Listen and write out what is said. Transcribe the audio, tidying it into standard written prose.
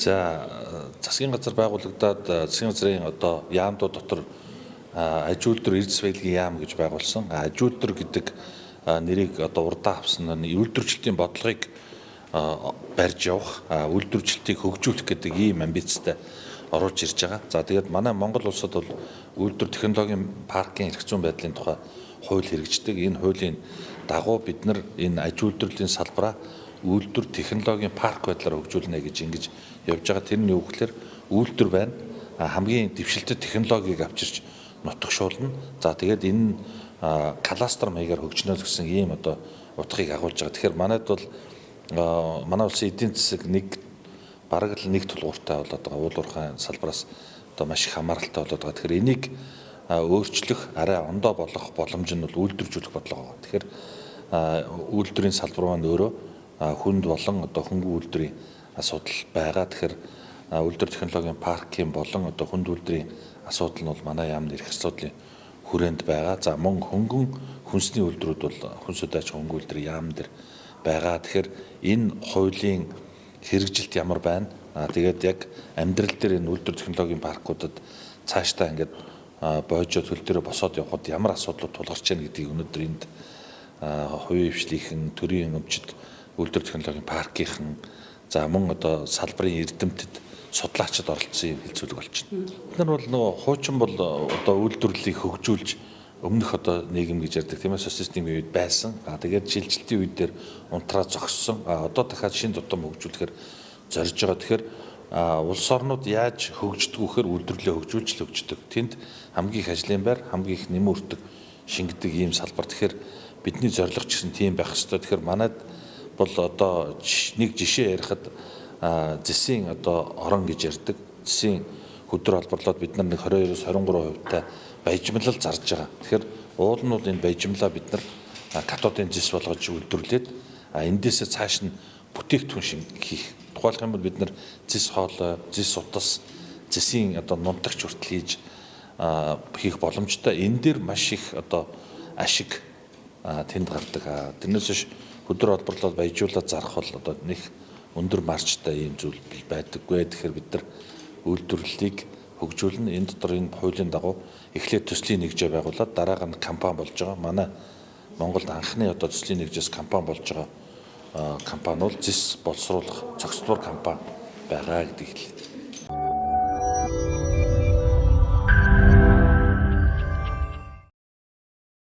За засгийн газар байгуулагдаад засгийн газрын одоо яамдууд дотор аж үйлдвэр эрдэс баялагын яам гэж байгуулсан. Аж үйлдвэр гэдэг нэрийг одоо урдаа авсан нь үйлдвэрчлэлтийн бодлогыг барьж явах, үйлдвэрчлэлтийг хөгжүүлэх гэдэг ийм амбицтай оруулж ирж байгаа. За тэгээд манай Монгол улсад бол үйлдвэр технологийн паркийн эрх зүйн байдлын тухай хууль хэрэгждэг. Энэ хуулийн дагуу бид нар энэ аж үйлдвэрлэлийн салбараа үйлдвэр технологийн парк байдлаар хөгжүүлнэ гэж ингэж явж байгаа. Тэр нь юу гэхээр үйлдвэр байна. Хамгийн дэвшилтэт технологиг авчирч нутагшуулна. За тэгээд энэ кластер маягаар хөгжнө гэсэн ийм одоо утгыг агуулж байгаа. Тэгэхээр манайд бол манай улсын эдийн засаг бараг л нэг тулгууртай болоод байгаа. Уул уурхайн салбараас одоо маш их хамааралтай болоод байгаа. Тэгэхээр энийг өөрчлөх, арай ондоо болгох боломж нь бол үйлдвэржүүлэх бодлого байгаа. Тэгэхээр үйлдвэрийн салбар маань өөрөө хүнд болон одоо хөнгөн үйлдвэрийн асуудал байгаа. Тэгэхээр үйлдвэр технологийн паркийн болон одоо хүнд үйлдвэрийн асуудал нь бол манай яамны эрх асуудлын хүрээнд байгаа. За мөн хөнгөн хүнсний үйлдвэрүүд бол хүнс удааж хөнгөн үйлдвэрийн яам дээр байгаа. Тэгэхээр энэ хуулийн хэрэгжилт ямар байна? Тэгээд яг амьдрал дээр энэ үйлдвэр технологийн паркуудад цаашдаа ингээд боожоо төл дээр босоод явхад ямар асуудлууд тулгарч байна гэдгийг өнөөдөр энд хувийн хвшлийнхэн, төрийн өмчит үйлдвэр технологийн паркийнхан, за мөн одоо салбарын эрдэмтэд, судлаачид оролцсон юм хэлцүүлэг болж байна. Бид нар бол нөгөө хуучин бол одоо үйлдвэрлэлийг хөгжүүлж өмнөх одоо нийгэм гэж ярьдаг тийм ээ, социалистийн үед байсан. Тэгээд шилжилтийн үед дээр унтраа зогссон. Одоо дахиад шин тутам хөгжүүлэхээр зорж байгаа. Тэгэхээр улс орнууд яаж хөгждөг вэхээр үйлдвэрлэлээ хөгжүүлж л хөгждөг. Тэнд хамгийн их ажлын байр, хамгийн их нэмэн үрдэг шингэдэг ийм салбар. Тэгэхээр бидний зорилго ч гэсэн тийм байх ёстой. Тэгэхээр манайд бол одоо нэг жишээ ярихад зэсийн одоо орон гэж ярьдаг. Зэсийн хөдөр холборлоод бид нар нэг 22-23% баяжмлал зарж байгаа. Тэгэхээр уул нь бол энэ баяжмлаа бид нар катодын зэс болгож үйлдвэрлээд эндээсээ цааш нь бүтээгдэхүүн хийх. Тухайлх юм бол бид нар зэс хоолой, зэс утас, зэсийн одоо нунтагч хүртэл хийж хийх боломжтой. Энэ дээр маш их одоо ашиг тэнд гардаг. Тэрнээс биш хөдөр холборлоод баяжуулаад зарах бол одоо нэг өндөр маржтай ийм зүйл байдаггүй. Тэгэхээр бид нар үйлдвэрлэлийг хөгжүүлнэ. Энэ дотор энэ хуулийн дагуу эхлээд төслийн нэгжээ байгуулад дараагаар нь компани болж байгаа. Манай Монголд анхны одоо төслийн нэгжээс компани болж байгаа компани бол зэс боловсруулах цогцлбор компани байгаа гэдгийг хэлээ.